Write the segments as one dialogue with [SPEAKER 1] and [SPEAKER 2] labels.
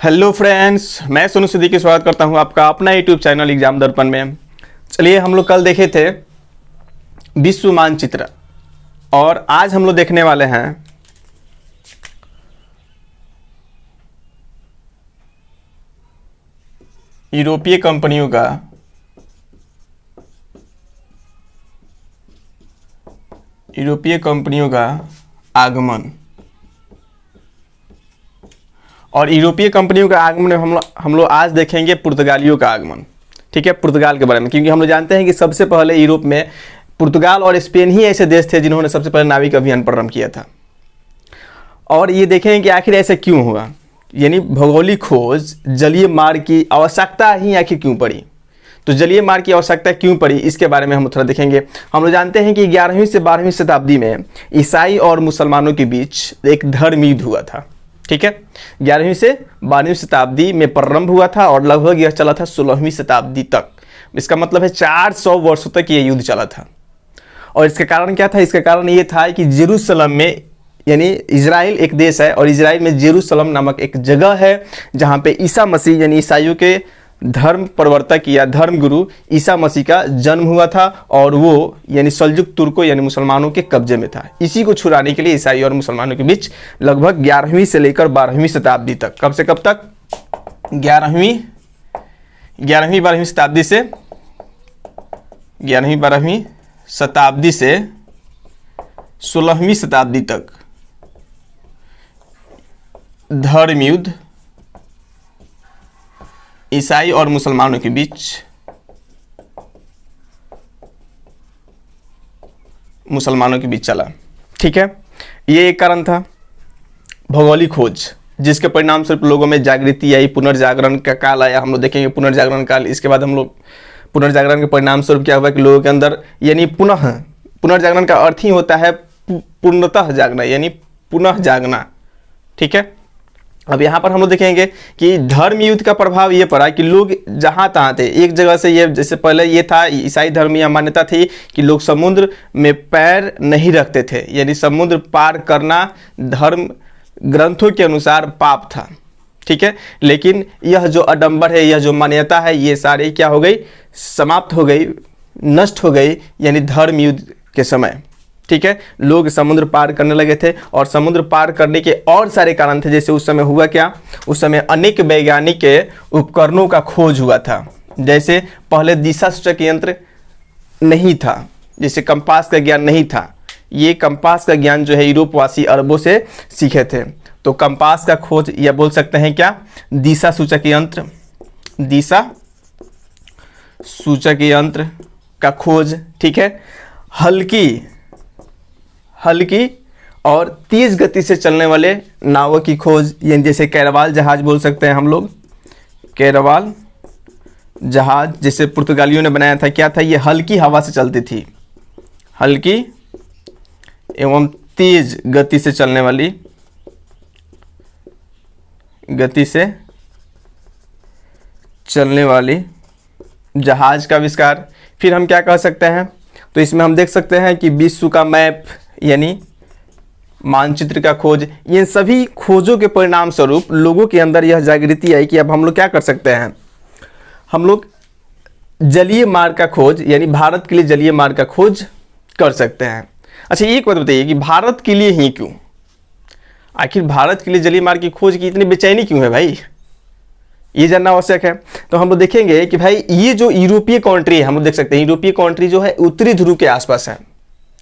[SPEAKER 1] Hello friends, मैं सोनू सिद्दीकी स्वागत करता हूं आपका अपना यूट्यूब चैनल एग्जाम दर्पण में। चलिए, हम लोग कल देखे थे विश्व मानचित्र और आज हम लोग देखने वाले हैं यूरोपीय कंपनियों का आगमन। और यूरोपीय कंपनियों का आगमन में हम लोग आज देखेंगे पुर्तगालियों का आगमन। ठीक है, पुर्तगाल के बारे में, क्योंकि हम लोग जानते हैं कि सबसे पहले यूरोप में पुर्तगाल और स्पेन ही ऐसे देश थे जिन्होंने सबसे पहले नाविक अभियान प्रारंभ किया था। और ये देखेंगे कि आखिर ऐसे क्यों हुआ, यानी भौगोलिक खोज जलीय मार्ग की आवश्यकता ही आखिर क्यों पड़ी। तो जलीय मार्ग की आवश्यकता क्यों पड़ी, इसके बारे में हम थोड़ा देखेंगे। हम लोग जानते हैं कि 11वीं से 12वीं शताब्दी में ईसाई और मुसलमानों के बीच एक धर्म युद्ध हुआ था। ठीक है, 11वीं से 12वीं शताब्दी में प्रारंभ हुआ था और लगभग यह चला था 16वीं शताब्दी तक। इसका मतलब है 400 वर्षों तक ये युद्ध चला था। और इसका कारण क्या था? इसका कारण ये था कि जेरूसलम में, यानी इजराइल एक देश है और इजराइल में जेरूसलम नामक एक जगह है जहाँ पे ईसा मसीह यानी ईसाइयों के धर्म प्रवर्तक या धर्म गुरु ईसा मसीह का जन्म हुआ था और वो यानी सल्जुक तुर्कों यानी मुसलमानों के कब्जे में था। इसी को छुड़ाने के लिए ईसाई और मुसलमानों के बीच लगभग 11वीं से लेकर 12वीं शताब्दी तक, कब से कब तक? 11वीं 12वीं शताब्दी से 11वीं 12वीं शताब्दी से 16वीं शताब्दी तक धर्म युद्ध ईसाई और मुसलमानों के बीच चला। ठीक है, ये एक कारण था भौगोलिक खोज, जिसके परिणाम स्वरूप लोगों में जागृति आई, पुनर्जागरण का काल आया। हम लोग देखेंगे पुनर्जागरण काल। इसके बाद हम लोग पुनर्जागरण के परिणाम स्वरूप क्या हुआ कि लोगों के अंदर, यानी पुनर्जागरण का अर्थ ही होता है पूर्णतः जागना, यानी पुनः जागना। ठीक है, अब यहाँ पर हम लोग देखेंगे कि धर्म युद्ध का प्रभाव ये पड़ा कि लोग जहाँ तहाँ थे, एक जगह से, ये जैसे पहले ये था ईसाई धर्म या मान्यता थी कि लोग समुद्र में पैर नहीं रखते थे, यानी समुद्र पार करना धर्म ग्रंथों के अनुसार पाप था। ठीक है, लेकिन यह जो आडंबर है, यह जो मान्यता है, ये सारी क्या हो गई? समाप्त हो गई, नष्ट हो गई, यानी धर्म युद्ध के समय। ठीक है, लोग समुद्र पार करने लगे थे और समुद्र पार करने के और सारे कारण थे। जैसे उस समय हुआ क्या? उस समय अनेक वैज्ञानिक के उपकरणों का खोज हुआ था। जैसे पहले दिशा सूचक यंत्र नहीं था, जैसे कंपास का ज्ञान नहीं था। ये कंपास का ज्ञान जो है यूरोपवासी अरबों से सीखे थे। तो कंपास का खोज, या बोल सकते हैं क्या, दिशा सूचक यंत्र, दिशा सूचक यंत्र का खोज। ठीक है, हल्की और तेज गति से चलने वाले नावों की खोज, यानी जैसे कैरवाल जहाज बोल सकते हैं हम लोग। कैरवाल जहाज जैसे पुर्तगालियों ने बनाया था, क्या था? ये हल्की हवा से चलती थी, हल्की एवं तेज गति से चलने वाली, जहाज का आविष्कार। फिर हम क्या कह सकते हैं? तो इसमें हम देख सकते हैं कि विश्व का मैप यानी मानचित्र का खोज। ये सभी खोजों के परिणाम स्वरूप लोगों के अंदर यह जागृति आई कि अब हम लोग क्या कर सकते हैं, हम लोग जलीय मार्ग का खोज, यानी भारत के लिए जलीय मार्ग का खोज कर सकते हैं। अच्छा, एक बात बताइए कि भारत के लिए ही क्यों? आखिर भारत के लिए जलीय मार्ग की खोज की इतनी बेचैनी क्यों है भाई? ये जानना आवश्यक है। तो हम लोग देखेंगे कि भाई ये जो यूरोपीय कंट्री है, हम लोग देख सकते हैं यूरोपीय कंट्री जो है उत्तरी ध्रुव के आसपास है।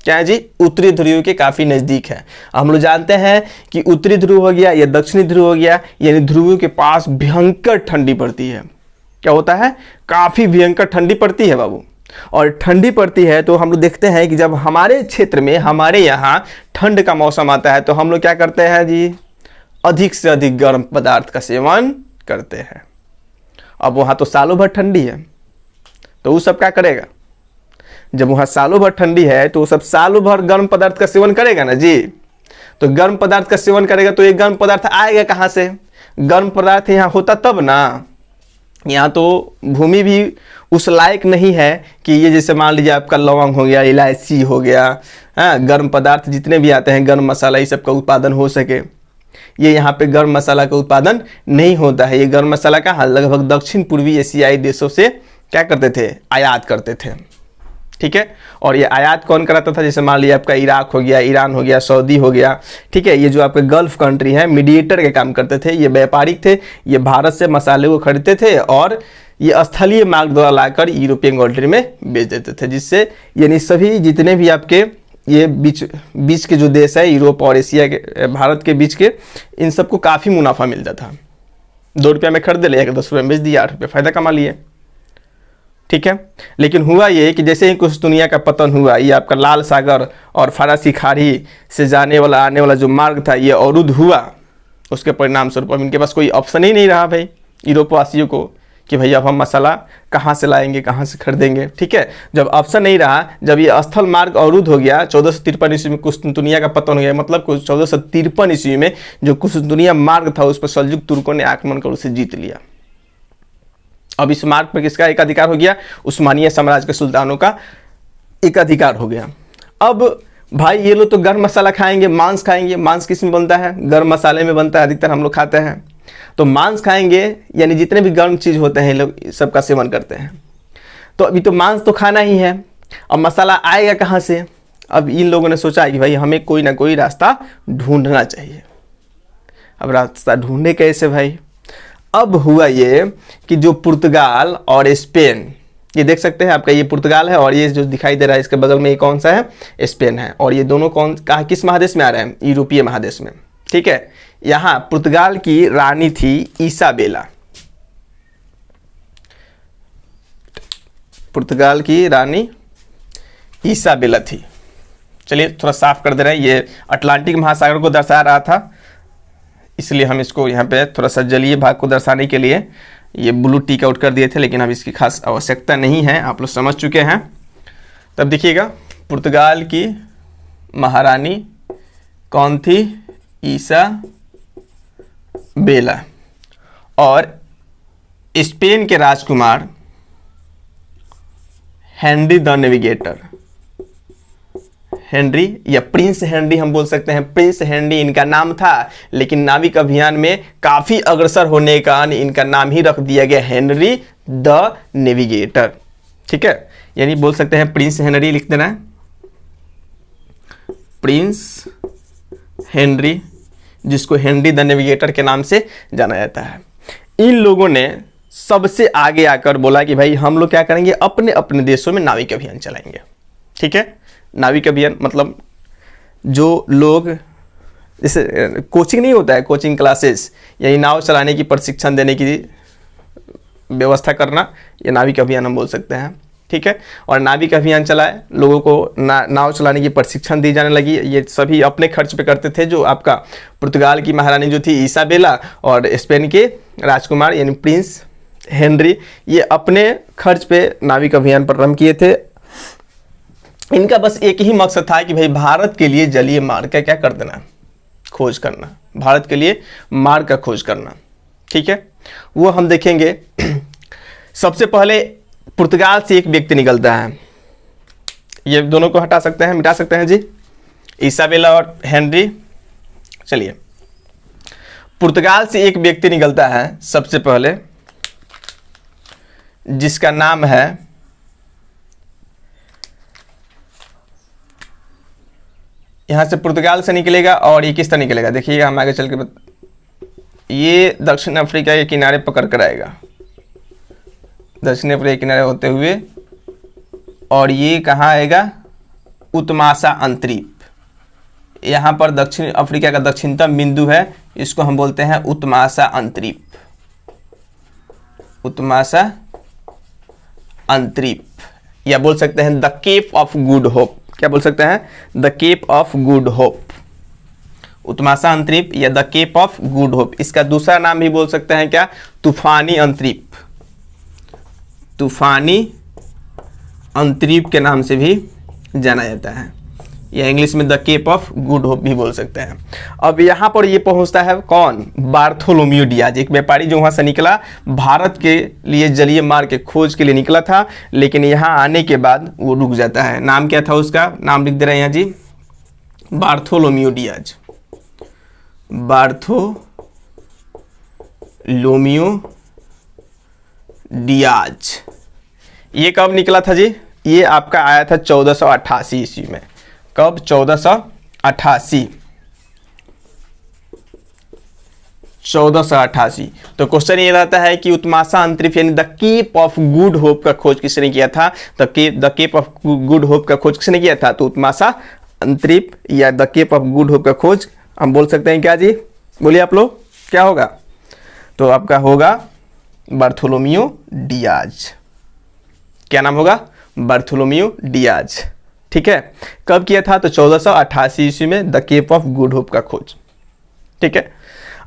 [SPEAKER 1] क्या है जी? उत्तरी ध्रुव के काफ़ी नज़दीक है। हम लोग जानते हैं कि उत्तरी ध्रुव हो गया या दक्षिणी ध्रुव हो गया, यानी ध्रुवों के पास भयंकर ठंडी पड़ती है। क्या होता है? काफ़ी भयंकर ठंडी पड़ती है बाबू। और ठंडी पड़ती है तो हम लोग देखते हैं कि जब हमारे क्षेत्र में, हमारे यहाँ ठंड का मौसम आता है तो हम लोग क्या करते हैं जी? अधिक से अधिक गर्म पदार्थ का सेवन करते हैं। अब वहाँ तो सालों भर ठंडी है, तो वो सब क्या करेगा? जब वहाँ सालों भर ठंडी है तो वो सब सालों भर गर्म पदार्थ का सेवन करेगा ना जी। तो गर्म पदार्थ का सेवन करेगा तो ये गर्म पदार्थ आएगा कहाँ से? गर्म पदार्थ यहाँ होता तब ना। यहाँ तो भूमि भी उस लायक नहीं है कि ये जैसे मान लीजिए आपका लौंग हो गया, इलायची हो गया, हाँ, गर्म पदार्थ जितने भी आते हैं, गर्म मसाला, ये सब का उत्पादन हो सके। ये यहाँ पे गर्म मसाला का उत्पादन नहीं होता है। ये गर्म मसाला का लगभग दक्षिण पूर्वी एशियाई देशों से क्या करते थे, आयात करते थे। ठीक है, और ये आयात कौन कराता था, जैसे मान लिया आपका इराक हो गया, ईरान हो गया, सऊदी हो गया। ठीक है, ये जो आपके गल्फ कंट्री है मीडिएटर के काम करते थे, ये व्यापारिक थे, ये भारत से मसाले को खरीदते थे और ये स्थलीय मार्ग द्वारा लाकर यूरोपियन कंट्री में बेच देते थे, जिससे यानी सभी जितने भी आपके ये बीच के जो देश है यूरोप और एशिया के, भारत के बीच के, इन सबको काफ़ी मुनाफा मिलता था। 2 रुपये में खरीद ले, 10 रुपये में बेच दिया, 8 रुपये फ़ायदा कमा लिए। ठीक है, लेकिन हुआ ये कि जैसे ही कुशतुनिया का पतन हुआ, ये आपका लाल सागर और फारसी खाड़ी से जाने वाला आने वाला जो मार्ग था ये अवरुद्ध हुआ। उसके परिणाम स्वरूप अब इनके पास कोई ऑप्शन ही नहीं रहा भाई यूरोप वासियों को कि भैया अब हम मसाला कहाँ से लाएंगे, कहाँ से खरीदेंगे। ठीक है, जब ऑप्शन नहीं रहा, जब ये स्थल मार्ग अवरुद्ध हो गया, 1453 ईस्वी में कुशतुनिया का पतन हो गया, मतलब 1453 ईस्वी में जो कुशतुनिया मार्ग था उस पर सल्जुक तुर्कों ने आक्रमण कर उसे जीत लिया। अब इस मार्ग पर किसका एक अधिकार हो गया, उस्मानिया साम्राज्य के सुल्तानों का एक अधिकार हो गया। अब भाई ये लोग तो गर्म मसाला खाएंगे, मांस खाएंगे, मांस किस में बनता है, गर्म मसाले में बनता है, अधिकतर हम लोग खाते हैं। तो मांस खाएंगे यानी जितने भी गर्म चीज़ होते हैं लोग सबका सेवन करते हैं। तो अभी तो मांस तो खाना ही है, अब मसाला आएगा कहाँ से। अब इन लोगों ने सोचा कि भाई हमें कोई ना कोई रास्ता ढूंढना चाहिए। अब रास्ता ढूंढे कैसे भाई। अब हुआ ये कि जो पुर्तगाल और स्पेन, ये देख सकते हैं आपका ये पुर्तगाल है और ये जो दिखाई दे रहा है इसके बगल में ये कौन सा है, स्पेन है। और ये दोनों कहाँ किस महादेश में आ रहे हैं, यूरोपीय महादेश में। ठीक है, यहाँ पुर्तगाल की रानी थी इसाबेला। पुर्तगाल की रानी इसाबेला थी। चलिए थोड़ा साफ कर दे रहे हैं, ये अटलांटिक महासागर को दर्शा रहा था, इसलिए हम इसको यहाँ पे थोड़ा सा जलीय भाग को दर्शाने के लिए ये ब्लू टिक आउट कर दिए थे, लेकिन अब इसकी खास आवश्यकता नहीं है, आप लोग समझ चुके हैं। तब देखिएगा पुर्तगाल की महारानी कौन थी, इसाबेला, और स्पेन के राजकुमार हेनरी द नेविगेटर, हेनरी या प्रिंस हेनरी हम बोल सकते हैं, प्रिंस हेनरी इनका नाम था, लेकिन नाविक अभियान में काफ़ी अग्रसर होने का कारण इनका नाम ही रख दिया गया हेनरी द नेविगेटर। ठीक है, यानी बोल सकते हैं प्रिंस हेनरी लिख देना है, प्रिंस हेनरी, जिसको हेनरी द नेविगेटर के नाम से जाना जाता है। इन लोगों ने सबसे आगे आकर बोला कि भाई हम लोग क्या करेंगे, अपने अपने देशों में नाविक अभियान चलाएंगे। ठीक है, नाविक अभियान मतलब जो लोग जैसे कोचिंग नहीं होता है, कोचिंग क्लासेस, यानी नाव चलाने की प्रशिक्षण देने की व्यवस्था करना, ये नाविक अभियान हम बोल सकते हैं। ठीक है, और नाविक अभियान चलाए, लोगों को नाव चलाने की प्रशिक्षण दी जाने लगी। ये सभी अपने खर्च पे करते थे। जो आपका पुर्तगाल की महारानी जो थी इसाबेला और स्पेन के राजकुमार यानी प्रिंस हेनरी, ये अपने खर्च पे नाविक अभियान प्रारंभ किए थे। इनका बस एक ही मकसद था कि भाई भारत के लिए जलीय मार्ग का क्या कर देना, खोज करना, भारत के लिए मार्ग का खोज करना। ठीक है, वो हम देखेंगे। सबसे पहले पुर्तगाल से एक व्यक्ति निकलता है, ये दोनों को हटा सकते हैं, मिटा सकते हैं जी, इसाबेला और हेनरी। चलिए, पुर्तगाल से एक व्यक्ति निकलता है सबसे पहले, जिसका नाम है यहाँ से पुर्तगाल से निकलेगा और ये किस तरह निकलेगा देखिएगा, हम आगे चल के ये दक्षिण अफ्रीका के किनारे पकड़ कर आएगा, दक्षिण अफ्रीका के किनारे होते हुए, और ये कहाँ आएगा, उत्मासा अंतरीप। यहाँ पर दक्षिण अफ्रीका का दक्षिणतम बिंदु है, इसको हम बोलते हैं उत्मासा अंतरीप, उत्मासा अंतरीप, या बोल सकते हैं the cap of good hope. क्या बोल सकते हैं, the cap of good hope, उत्मासा अंतरीप या the cap of good hope. इसका दूसरा नाम भी बोल सकते हैं क्या, तूफानी अंतरीप, तूफानी अंतरीप के नाम से भी जाना जाता है, या इंग्लिश में the cap of good Hope भी बोल सकते हैं। अब यहाँ पर ये पहुँचता है कौन, बार्थोलोम्यू डियाज, एक व्यापारी जो वहाँ से निकला, भारत के लिए जलीय मार्ग के खोज के लिए निकला था, लेकिन यहाँ आने के बाद वो रुक जाता है। नाम क्या था उसका, नाम लिख दे रहे हैं यहाँ जी, बार्थोलोम्यू डियाज, बार्थोलोम्यू डियाज। ये कब निकला था जी? ये आपका आया था 1488 ईस्वी में। कब? 1488। तो क्वेश्चन ये रहता है कि उत्माशा अंतरिक्ष यानी the cap of good Hope का खोज किसने किया था? The cap of good Hope का खोज किसने किया था? तो उत्माशा अंतरिक्ष या the cap of good Hope का खोज हम बोल सकते हैं क्या जी? बोलिए आप लोग, क्या होगा? तो आपका होगा बार्थोलोम्यू डियाज। क्या नाम होगा? Bartholomew Dias. ठीक है, कब किया था? तो 1488 ईस्वी में the cap of good Hope का खोज। ठीक है,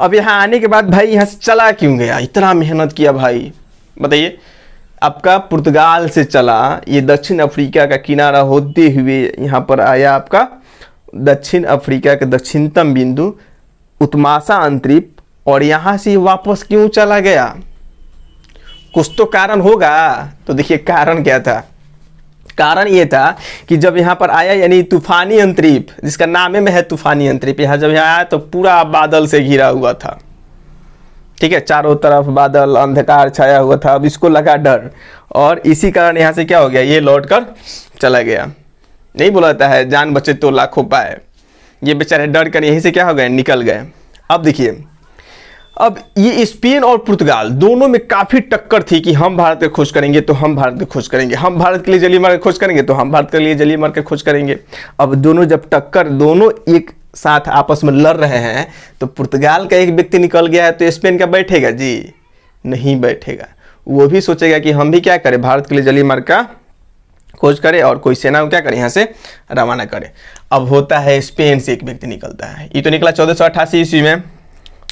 [SPEAKER 1] अब यहाँ आने के बाद भाई यहाँ से चला क्यों गया? इतना मेहनत किया भाई, बताइए। आपका पुर्तगाल से चला, ये दक्षिण अफ्रीका का किनारा होते हुए यहाँ पर आया आपका दक्षिण अफ्रीका के दक्षिणतम बिंदु उत्माशा अंतरिक्ष, और यहाँ से वापस क्यों चला गया? कुछ तो कारण होगा। तो देखिए कारण क्या था? कारण ये था कि जब यहाँ पर आया यानी तूफानी अंतरिक्ष, जिसका नाम में है तूफानी अंतरिक्ष, यहाँ जब यहाँ आया तो पूरा बादल से घिरा हुआ था। ठीक है, चारों तरफ बादल अंधकार छाया हुआ था। अब इसको लगा डर, और इसी कारण यहाँ से क्या हो गया? ये लौट कर चला गया। नहीं बोला जाता है जान बचे तो लाखों पाए। ये बेचारे डर कर यहीं से क्या हो गए? निकल गए। अब देखिए, अब ये स्पेन और पुर्तगाल दोनों में काफ़ी टक्कर थी कि हम भारत की खोज करेंगे तो हम भारत की खोज करेंगे, हम भारत के लिए जलीय मार्ग की खोज करेंगे तो हम भारत के लिए जलीय मार्ग की खोज करेंगे। अब दोनों जब टक्कर, दोनों एक साथ आपस में लड़ रहे हैं, तो पुर्तगाल का एक व्यक्ति निकल गया है तो स्पेन का बैठेगा जी? नहीं बैठेगा। वो भी सोचेगा कि हम भी क्या करें, भारत के लिए जलीय मार्ग का खोज करें और कोई सेना को क्या करे, यहाँ से रवाना करे। अब होता है स्पेन से एक व्यक्ति निकलता है। ये तो निकला 1488 ईस्वी में।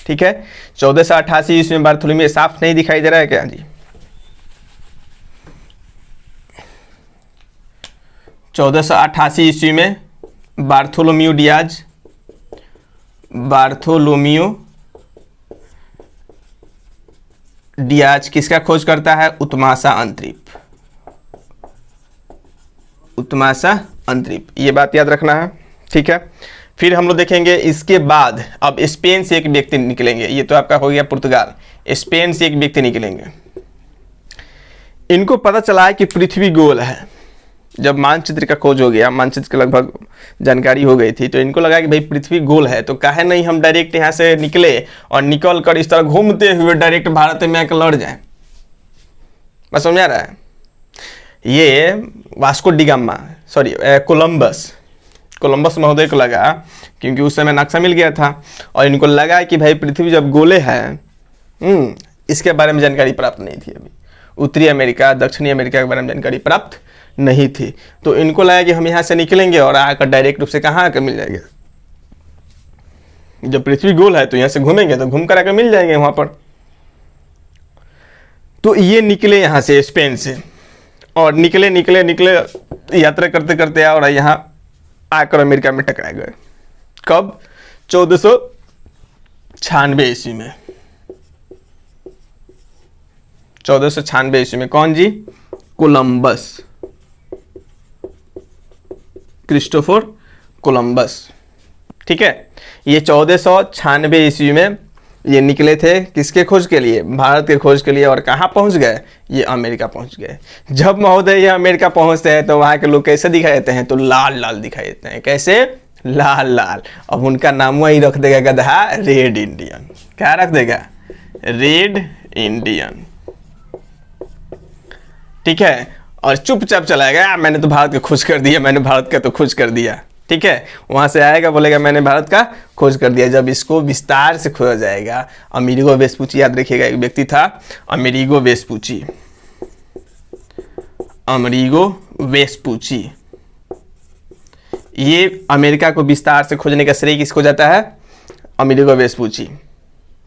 [SPEAKER 1] ठीक है, 1488 ईस्वी में बार्थोलोम्यू, साफ नहीं दिखाई दे रहा है क्या जी? 1488 ईस्वी में बार्थोलोम्यू डियाज, बार्थोलोम्यू डियाज किसका खोज करता है? उत्माशा अंतरिक्ष। उत्माशा अंतरिक्ष, ये बात याद रखना है। ठीक है, फिर हम लोग देखेंगे इसके बाद अब स्पेन से एक व्यक्ति निकलेंगे। ये तो आपका हो गया पुर्तगाल, स्पेन से एक व्यक्ति निकलेंगे। इनको पता चला है कि पृथ्वी गोल है। जब मानचित्र का खोज हो गया, मानचित्र की लगभग जानकारी हो गई थी, तो इनको लगा कि भाई पृथ्वी गोल है, तो काहे नहीं हम डायरेक्ट यहाँ से निकले और निकल कर इस तरह घूमते हुए डायरेक्ट भारत में आकर लड़ जाए। बस समझ आ रहा है? ये वास्को डिगामा, सॉरी कोलंबस महोदय को लगा, क्योंकि उस समय नक्शा मिल गया था, और इनको लगा कि भाई पृथ्वी जब गोले है, इसके बारे में जानकारी प्राप्त नहीं थी अभी। उत्तरी अमेरिका, दक्षिणी अमेरिका के बारे में जानकारी प्राप्त नहीं थी, तो इनको लगा कि हम यहाँ से निकलेंगे और आकर डायरेक्ट रूप से कहाँ आकर मिल जाएंगे। जब पृथ्वी गोल है तो यहाँ से घूमेंगे तो घूम कर आकर मिल जाएंगे वहाँ पर। तो ये निकले यहाँ से स्पेन से, और निकले यात्रा करते करते और यहाँ आकर अमेरिका में टकरा गए। कब? 1496 ईस्वी में। 1496 ईस्वी में। कौन जी? Columbus, Christopher Columbus. ठीक है, ये 1496 ईस्वी में ये निकले थे किसके खोज के लिए? भारत के खोज के लिए। और कहाँ पहुँच गए? ये अमेरिका पहुँच गए। जब महोदय ये अमेरिका पहुँचते हैं तो वहाँ के लोग कैसे दिखाई देते हैं? तो लाल लाल दिखाई देते हैं। कैसे? लाल लाल। अब उनका नाम वही रख देगा गधा, रेड इंडियन। क्या रख देगा? Red Indian. ठीक है, और चुपचाप चला गया, मैंने तो भारत का खोज कर दिया, मैंने भारत का तो खोज कर दिया। ठीक है, वहाँ से आएगा बोलेगा मैंने भारत का खोज कर दिया। जब इसको विस्तार से खोजा जाएगा, अमेरिगो वेस्पुची, याद रखिएगा एक व्यक्ति था अमेरिगो वेस्पुची। अमेरिगो वेस्पुची, ये अमेरिका को विस्तार से खोजने का श्रेय किसको जाता है? Amerigo Vespucci.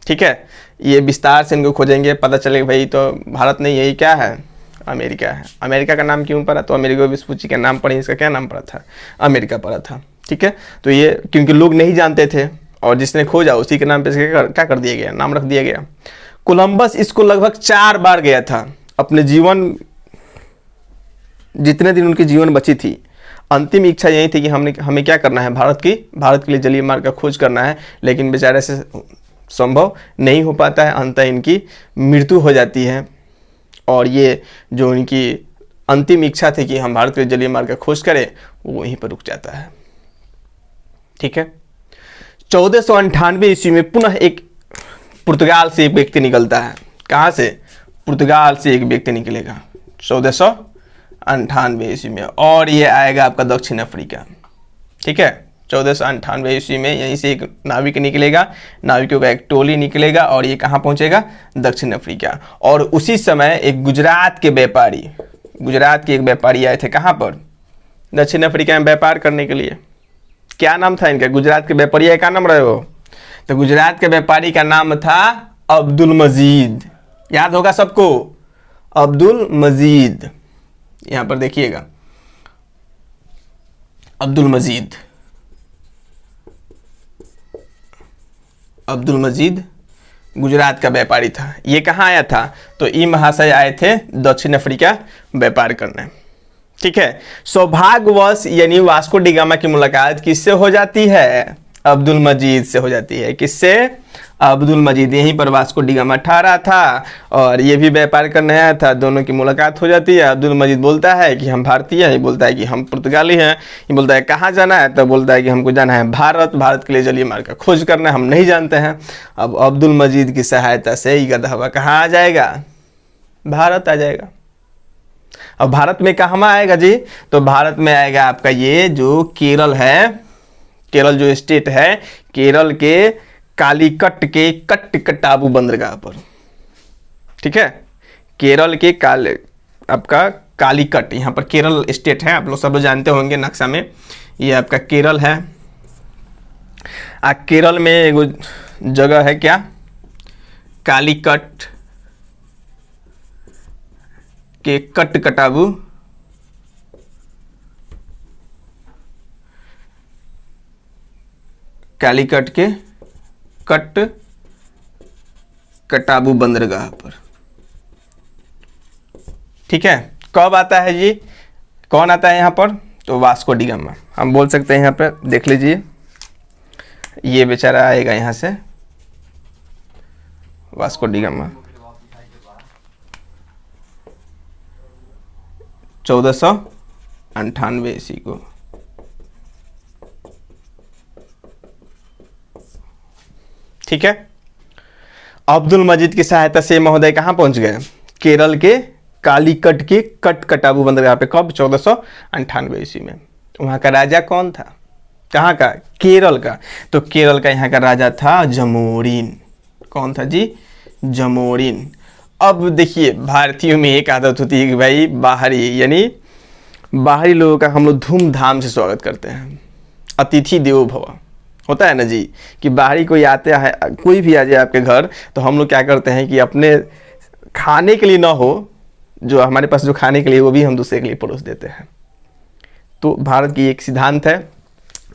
[SPEAKER 1] ठीक है, ये विस्तार से इनको खोजेंगे, पता चलेगा भाई तो भारत नहीं, यही क्या है? अमेरिका है। अमेरिका का नाम क्यों पड़ा? तो अमेरिगो वेस्पुची के नाम पर इसका क्या नाम पड़ा था? अमेरिका पड़ा था। ठीक है, तो ये क्योंकि लोग नहीं जानते थे और जिसने खोजा उसी के नाम पे क्या कर दिया गया? नाम रख दिया गया। कोलंबस इसको लगभग 4 बार गया था। अपने जीवन, जितने दिन उनकी जीवन बची थी, अंतिम इच्छा यही थी कि हमें क्या करना है, भारत के लिए जलीय मार्ग का खोज करना है, लेकिन बेचारे से संभव नहीं हो पाता है। अंततः इनकी मृत्यु हो जाती है और ये जो इनकी अंतिम इच्छा थी कि हम भारत के लिए जलीय मार्ग का खोज करें, वो वहीं पर रुक जाता है। ठीक है। 1498 ईस्वी में पुनः एक पुर्तगाल से एक व्यक्ति निकलता है। कहाँ से? पुर्तगाल से एक व्यक्ति निकलेगा 1498 ईस्वी में, और ये आएगा आपका दक्षिण अफ्रीका। ठीक है। 1498 ईस्वी में यहीं से एक नाविक निकलेगा, नाविकों का एक टोली निकलेगा और ये कहाँ पहुँचेगा? दक्षिण अफ्रीका। और उसी समय एक गुजरात के एक व्यापारी आए थे। कहाँ पर? दक्षिण अफ्रीका में व्यापार करने के लिए। क्या नाम था इनका? गुजरात के व्यापारी का नाम रहे हो? तो गुजरात के व्यापारी का नाम था अब्दुल मजीद। याद होगा सबको, अब्दुल मजीद। यहां पर देखिएगा, अब्दुल मजीद गुजरात का व्यापारी था। ये कहाँ आया था? तो ये महाशय आए थे दक्षिण अफ्रीका व्यापार करने। ठीक है। सौभाग्यवश यानी वास्को डी गामा की मुलाकात किससे हो जाती है? अब्दुल मजीद से हो जाती है। किससे? अब्दुल मजीद। यहीं पर वास्को डी गामा ठहरा था और ये भी व्यापार करने आया था। दोनों की मुलाकात हो जाती है। अब्दुल मजीद बोलता है कि हम भारतीय हैं, ये बोलता है कि हम पुर्तगाली हैं। ये बोलता है कहाँ जाना है? तो बोलता है कि हमको जाना है भारत के लिए जलीय मार्ग का खोज करना है, हम नहीं जानते हैं। अब अब्दुल मजीद की सहायता से ही गधा कहाँ आ जाएगा? भारत आ जाएगा। अब भारत में कहाँ आएगा जी? तो भारत में आएगा आपका ये जो केरल है, केरल जो स्टेट है, केरल के कालीकट के कट्टकटाबू बंदरगाह पर। ठीक है। केरल के आपका कालीकट, यहाँ पर केरल स्टेट है, आप लोग सब लोग जानते होंगे नक्शा में, ये आपका केरल है। केरल में एक जगह है क्या? कालीकट के कट्टकटाबू कालीकट के कट्टकटाबू बंदरगाह पर। ठीक है। कब आता है जी? कौन आता है यहाँ पर? तो वास्को डी गामा। हम बोल सकते हैं यहाँ पर, देख लीजिए, ये बेचारा आएगा यहाँ से, वास्को डी गामा 1498 ईस्वी को। ठीक है। अब्दुल मजीद की सहायता से महोदय कहाँ पहुंच गए? केरल के कालीकट के कट्टकटाबू बंदरगाह पे। कब? 1498 ईस्वी में। वहाँ का राजा कौन था? कहाँ का? केरल का। तो केरल का यहाँ का राजा था जमोरिन। कौन था जी? जमोरिन। अब देखिए, भारतीयों में एक आदत होती है कि भाई बाहरी लोगों का हम लोग धूमधाम से स्वागत करते हैं। अतिथि देवो भव होता है ना जी, कि बाहरी कोई आते है, कोई भी आ जाए आपके घर, तो हम लोग क्या करते हैं कि अपने खाने के लिए ना हो, जो हमारे पास जो खाने के लिए, वो भी हम दूसरे के लिए परोस देते हैं। तो भारत की एक सिद्धांत है।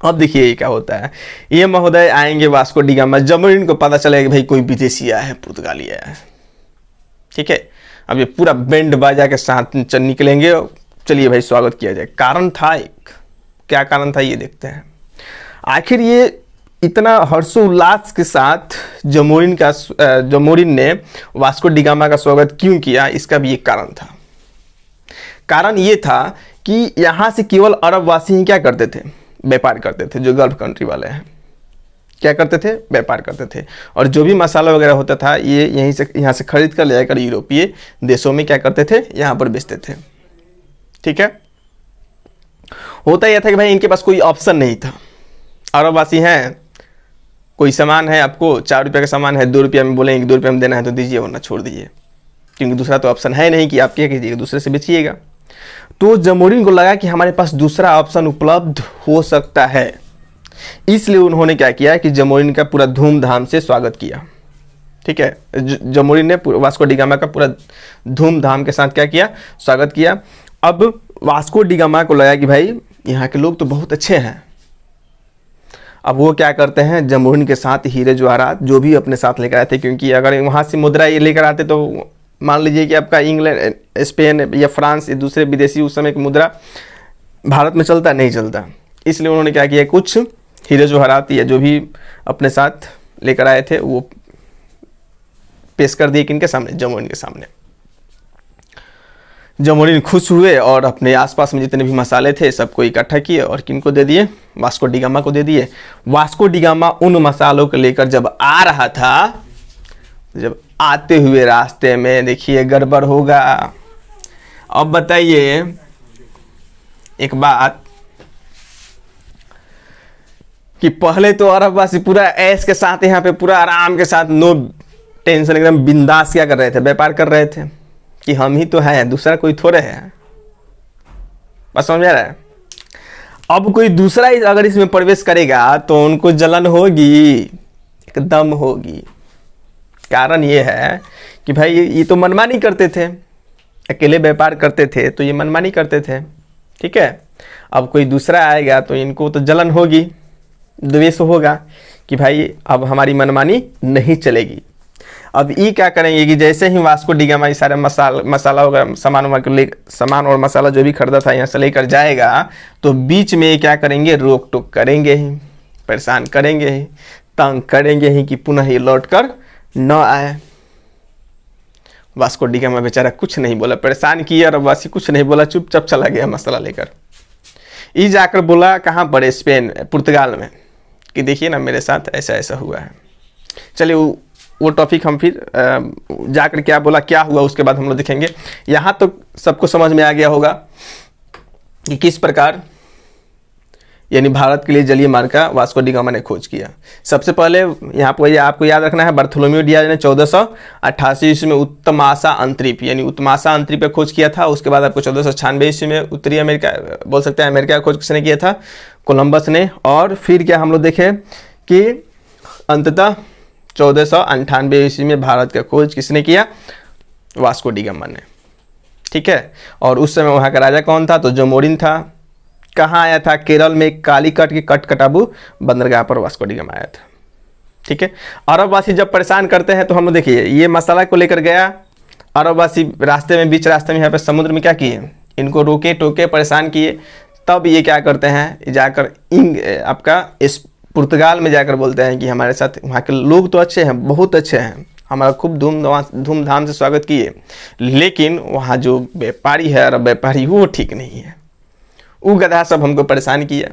[SPEAKER 1] अब देखिए ये क्या होता है, ये महोदय आएंगे वास्को डी गामा, जमोरिन को पता चलेगा कि भाई कोई विदेशी आया है, पुर्तगाली आया है। ठीक है। अब ये पूरा बैंड बाजा के साथ निकलेंगे, चलिए भाई स्वागत किया जाए। कारण था एक, क्या कारण था ये देखते हैं। आखिर ये इतना हर्षोल्लास के साथ जमोरिन ने वास्को डी गामा का स्वागत क्यों किया, इसका भी एक कारण था। कारण ये था कि यहाँ से केवल अरबवासी ही क्या करते थे? व्यापार करते थे। जो गल्फ कंट्री वाले हैं क्या करते थे? व्यापार करते थे। और जो भी मसाला वगैरह होता था, ये यहाँ से खरीद कर ले जाकर यूरोपीय देशों में क्या करते थे? यहाँ पर बेचते थे। ठीक है। होता यह था कि भाई इनके पास कोई ऑप्शन नहीं था। अरबवासी हैं, कोई सामान है, आपको 4 रुपये का सामान है, 2 रुपये में बोलेंगे 2 रुपये में देना है तो दीजिए, वरना छोड़ दीजिए, क्योंकि दूसरा तो ऑप्शन है नहीं कि आप क्या कीजिएगा, दूसरे से बेचिएगा। तो जमोरिन को लगा कि हमारे पास दूसरा ऑप्शन उपलब्ध हो सकता है, इसलिए उन्होंने क्या किया कि जमोरिन का पूरा धूमधाम से स्वागत किया। ठीक है। जमोरिन ने वास्को डी गामा का पूरा धूमधाम के साथ क्या किया? स्वागत किया। अब वास्को डी गामा को लगा कि भाई यहाँ के लोग तो बहुत अच्छे हैं। अब वो क्या करते हैं? जमोरिन के साथ हीरे जवाहरात जो भी अपने साथ लेकर आए थे, क्योंकि अगर वहाँ से मुद्रा ये लेकर आते तो मान लीजिए कि आपका इंग्लैंड, स्पेन या फ्रांस, दूसरे विदेशी उस समय की मुद्रा भारत में चलता नहीं चलता। इसलिए उन्होंने क्या किया, कुछ हीरे जवाहरात या जो भी अपने साथ लेकर आए थे वो पेश कर दिए किनके सामने, जमोरिन के सामने। जमोरिन खुश हुए और अपने आसपास में जितने भी मसाले थे सबको इकट्ठा किए और किनको दे दिए, वास्को डी गामा को दे दिए। वास्को डी गामा उन मसालों को लेकर जब आ रहा था, जब आते हुए रास्ते में देखिए गड़बड़ होगा। अब बताइए एक बात कि पहले तो अरबवासी पूरा ऐश के साथ यहाँ पे पूरा आराम के साथ नो टेंशन एकदम बिंदास क्या कर रहे थे, व्यापार कर रहे थे कि हम ही तो हैं, दूसरा कोई थोड़े है। बस समझ आ रहा है। अब कोई दूसरा अगर इसमें प्रवेश करेगा तो उनको जलन होगी, एकदम होगी। कारण ये है कि भाई ये तो मनमानी करते थे, अकेले व्यापार करते थे तो ये मनमानी करते थे, ठीक है। अब कोई दूसरा आएगा तो इनको तो जलन होगी, द्वेष होगा कि भाई अब हमारी मनमानी नहीं चलेगी। अब ये क्या करेंगे कि जैसे ही वास्को डी गामा ये सारे मसाला वगैरह सामान और मसाला जो भी खरीदा था यहाँ से लेकर जाएगा तो बीच में क्या करेंगे, रोक टोक करेंगे ही, परेशान करेंगे ही, तंग करेंगे ही कि पुनः ये लौट कर न आए। वास्को डी गामा बेचारा कुछ नहीं बोला, परेशान किया और वासी कुछ नहीं बोला, चुपचाप चला गया मसाला लेकर। ये जाकर बोला कहाँ पर, स्पेन पुर्तगाल में, कि देखिए ना मेरे साथ ऐसा ऐसा हुआ है। चलिए वो टॉपिक हम फिर जाकर क्या बोला क्या हुआ उसके बाद हम लोग देखेंगे। यहाँ तो सबको समझ में आ गया होगा कि किस प्रकार यानी भारत के लिए जलीय मार्ग का वास्को डी गामा ने खोज किया। सबसे पहले यहाँ पर आपको याद रखना है, बार्थोलोमेव डियाज ने 1488 ईस्वी में उत्तमासा अंतरिप यानी उत्तमासा अंतरिप का खोज किया था। उसके बाद आपको 1496 ईस्वी में उत्तरी अमेरिका, बोल सकते हैं अमेरिका का खोज किसने किया था, कोलंबस ने। और फिर क्या हम लोग देखें कि अंततः 1498 ईस्वी में भारत का खोज किसने किया, वास्को डी गामा ने, ठीक है। और उस समय वहाँ का राजा कौन था, तो जमोरिन था। कहाँ आया था, केरल में कालीकट के कटकटाबू बंदरगाह पर वास्को डी गामा आया था, ठीक है। अरबवासी जब परेशान करते हैं तो हम देखिए ये मसाला को लेकर गया, अरबवासी रास्ते में बीच रास्ते में यहाँ पे समुद्र में क्या किए, इनको रोके टोके परेशान किए। तब ये क्या करते हैं, जाकर आपका इस पुर्तगाल में जाकर बोलते हैं कि हमारे साथ वहाँ के लोग तो अच्छे हैं, बहुत अच्छे हैं, हमारा खूब धूमधाम से स्वागत किए, लेकिन वहाँ जो व्यापारी है अरब व्यापारी वो ठीक नहीं है, वो गधा सब हमको परेशान किया,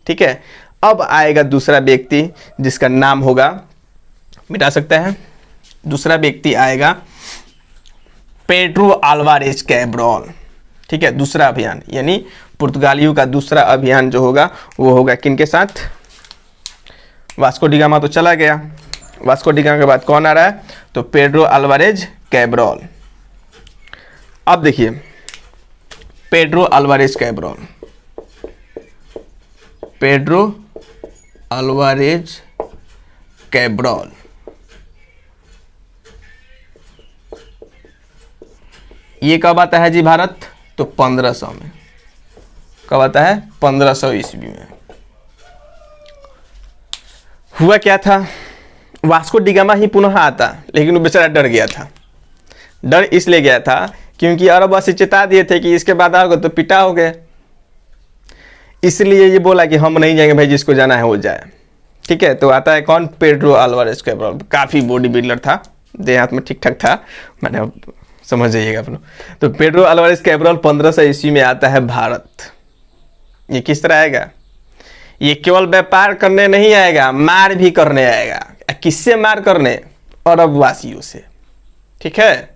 [SPEAKER 1] ठीक है। अब आएगा दूसरा व्यक्ति जिसका नाम होगा, मिटा सकते हैं, दूसरा व्यक्ति आएगा पेड्रो अल्वारेज कैब्रॉल, ठीक है। दूसरा अभियान यानी पुर्तगालियों का दूसरा अभियान जो होगा वो होगा किनके साथ, वास्को डी गामा तो चला गया, वास्को डी गामा के बाद कौन आ रहा है, तो पेड्रो अल्वारेज कैब्रॉल। अब देखिए पेड्रो अल्वारेज कैब्रॉल, पेड्रो अल्वारेज कैब्रॉल ये कब आता है जी भारत, तो 1500 में। कब आता है, 1500 ईस्वी में। हुआ क्या था, वास्को डी गामा ही पुनः आता, लेकिन वो बेचारा डर गया था। डर इसलिए गया था क्योंकि अरबवासी चेता दिए थे कि इसके बाद आओगे तो पिटा हो गए, इसलिए ये बोला कि हम नहीं जाएंगे भाई, जिसको जाना है वो जाए, ठीक है। तो आता है कौन, पेड्रो अल्वारेज कैब्रॉल। काफ़ी बॉडी बिल्डर था, देहात में ठीक ठाक था, मैंने समझ जाइएगा आप लोग। तो पेड्रो अल्वारेज कैब्रॉल 1500 ईस्वी में आता है भारत। ये किस तरह आएगा, ये केवल व्यापार करने नहीं आएगा, मार भी करने आएगा। किससे मार करने, अरबवासियों से, ठीक है।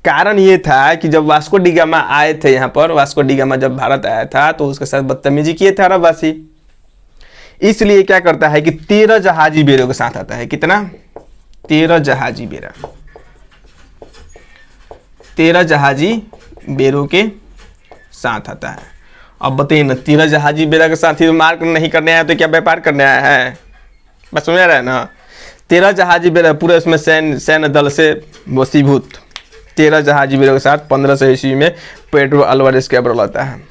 [SPEAKER 1] कारण ये था कि जब वास्को डी गामा आए थे यहाँ पर, वास्को डी गामा जब भारत आया था तो उसके साथ बदतमीजी किए थे अरबवासी, इसलिए क्या करता है कि 13 जहाजी बेड़ों के साथ आता है। कितना, 13 जहाजी बेड़ा, 13 जहाजी बेड़ों के साथ आता है। अब बताइए ना, 13 जहाजी बेड़ा के साथ ही मार नहीं करने आया तो क्या व्यापार करने आया है, बस समझ रहा है ना। 13 जहाजी बेड़ा पूरे उसमें सैन्य दल से वसीभूत, 13 जहाजी बेड़ों के साथ 1500 ईस्वी में पेड्रो अल्वारेज कैब्रॉल आता है।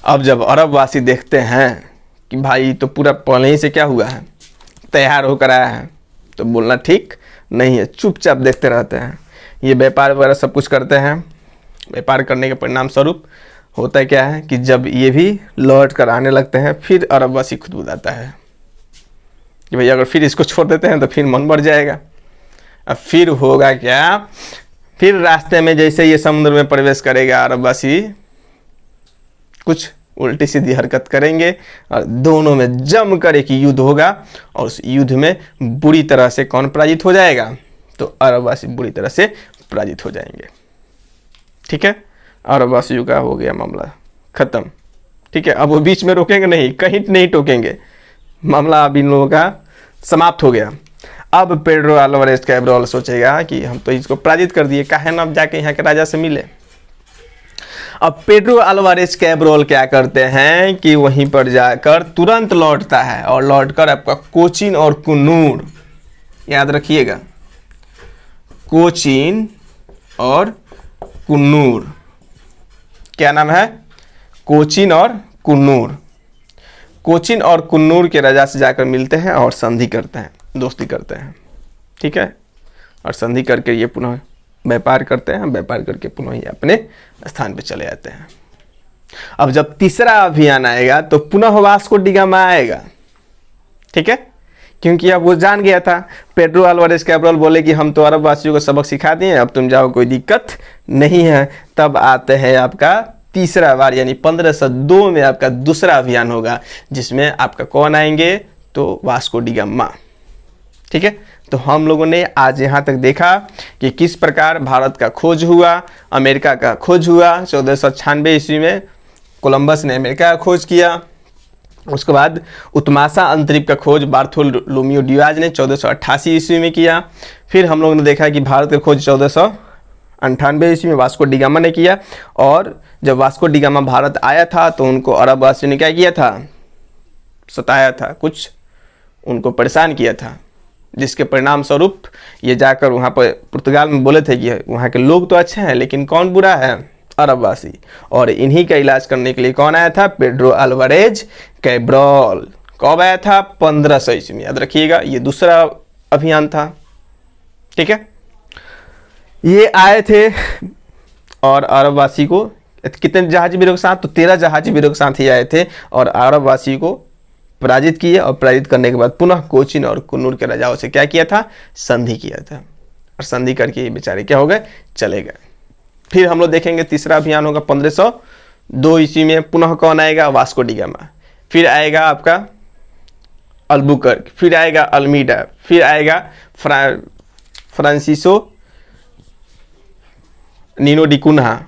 [SPEAKER 1] अब जब अरबवासी देखते हैं कि भाई तो पूरा पहले ही से क्या हुआ है, तैयार होकर आया है, तो बोलना ठीक नहीं है, चुपचाप देखते रहते हैं। ये व्यापार वगैरह सब कुछ करते हैं, व्यापार करने के परिणाम स्वरूप होता क्या है कि जब ये भी लौट कर आने लगते हैं फिर अरबवासी खुद बताता है कि भैया अगर फिर इसको छोड़ देते हैं तो फिर मन बढ़ जाएगा। अब फिर होगा क्या, फिर रास्ते में जैसे ये समुद्र में प्रवेश करेगा अरबवासी कुछ उल्टी सीधी हरकत करेंगे और दोनों में जमकर एक युद्ध होगा और उस युद्ध में बुरी तरह से कौन पराजित हो जाएगा, तो अरबवासी बुरी तरह से पराजित हो जाएंगे। ठीक है, अरबवासियों का हो गया मामला खत्म। ठीक है, अब वो बीच में रोकेंगे नहीं, कहीं नहीं टोकेंगे, मामला अब इन लोगों का समाप्त हो गया। अब पेड्रो अल्वारेज कैब्रल सोचेगा कि हम तो इसको पराजित कर दिए, काहे ना अब जाके यहाँ के राजा से मिले। अब पेड्रो अल्वारेज कैब्रल क्या करते हैं कि वहीं पर जाकर तुरंत लौटता है और लौटकर आपका कोचीन और कुन्नूर, याद रखिएगा, कोचीन और कुन्नूर, क्या नाम है, कोचीन और कुन्नूर, कोचीन और कुन्नूर के राजा से जाकर मिलते हैं और संधि करते हैं, दोस्ती करते हैं। ठीक है, और संधि करके ये पुनः व्यापार करते हैं, व्यापार करके पुनः ये अपने स्थान पे चले जाते हैं। अब जब तीसरा अभियान आएगा तो पुनः वास्को डी गामा आएगा। ठीक है, क्योंकि अब वो जान गया था, पेड्रो अल्वारेज कैब्रल बोले कि हम तो अरब वासियों को सबक सिखा दिए, अब तुम जाओ, कोई दिक्कत नहीं है। तब आते हैं आपका तीसरा बार, यानी 1502 में आपका दूसरा अभियान होगा, जिसमें आपका कौन आएंगे, तो वास्को डी गामा। ठीक है, तो हम लोगों ने आज यहाँ तक देखा कि किस प्रकार भारत का खोज हुआ, अमेरिका का खोज हुआ। 1496 ईस्वी में कोलंबस ने अमेरिका का खोज किया। उसके बाद उत्मासा अंतरिक्ष का खोज बार्थोलोम्यू डियाज ने 1488 ईस्वी में किया। फिर हम लोगों ने देखा कि भारत का खोज 1498 ईस्वी में वास्को डी गामा ने किया। और जब वास्को डी गामा भारत आया था तो उनको अरब वासियों ने क्या किया था, सताया था, कुछ उनको परेशान किया था, जिसके परिणाम स्वरूप ये जाकर वहाँ पर पुर्तगाल में बोले थे कि वहाँ के लोग तो अच्छे हैं लेकिन कौन बुरा है, अरबवासी। और इन्हीं का इलाज करने के लिए कौन आया था, पेड्रो अल्वारेज कैब्रल। कब आया था, 1500 ईस्वी में, याद रखिएगा, ये दूसरा अभियान था। ठीक है, ये आए थे और अरबवासी को कितने जहाजी वीरों के साथ, तो 13 जहाजी वीरों के साथ ही आए थे और अरबवासी को पराजित किए। और पराजित करने के बाद पुनः कोचीन और कुन्नूर के राजाओं से क्या किया था, संधि किया था। और संधि करके ये बेचारे क्या हो गए, चले गए। फिर हम लोग देखेंगे तीसरा अभियान होगा 1502 ईस्वी में, पुनः कौन आएगा, वास्को डी गामा। फिर आएगा आपका अल्बुकर्क, फिर आएगा अल्मीडा, फिर आएगा फ्रांसिसो नीनो डी कुन्हा,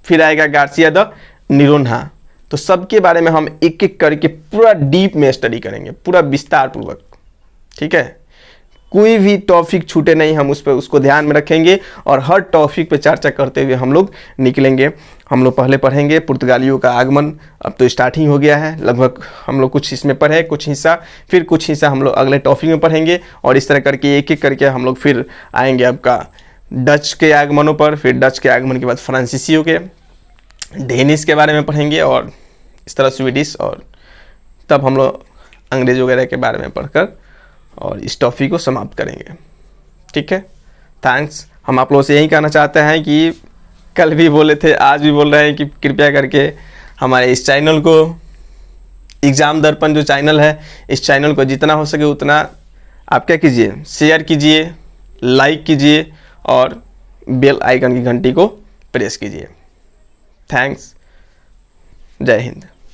[SPEAKER 1] फिर आएगा गार्सिया द निरोन्हा। तो सबके बारे में हम एक एक करके पूरा डीप में स्टडी करेंगे, पूरा विस्तार पूर्वक। ठीक है, कोई भी टॉपिक छूटे नहीं, हम उस पर उसको ध्यान में रखेंगे और हर टॉपिक पे चर्चा करते हुए हम लोग निकलेंगे। हम लोग पहले पढ़ेंगे पुर्तगालियों का आगमन, अब तो स्टार्टिंग हो गया है लगभग, हम लोग कुछ इसमें पढ़े, कुछ हिस्सा, फिर कुछ हिस्सा हम लोग अगले टॉपिक में पढ़ेंगे। और इस तरह करके एक एक करके हम लोग फिर आएंगे आपका डच के आगमनों पर, फिर डच के आगमन के बाद फ्रांसीसियों के, डेनिश के बारे में पढ़ेंगे और इस तरह स्वीडिश, और तब हम लोग अंग्रेज वगैरह के बारे में पढ़कर और इस टॉपिक को समाप्त करेंगे। ठीक है, थैंक्स। हम आप लोगों से यही कहना चाहते हैं कि कल भी बोले थे, आज भी बोल रहे हैं कि कृपया करके हमारे इस चैनल को, एग्ज़ाम दर्पण जो चैनल है, इस चैनल को जितना हो सके उतना आप क्या कीजिए, शेयर कीजिए, लाइक कीजिए और बेल आइकन की घंटी को प्रेस कीजिए। थैंक्स, जय हिंद।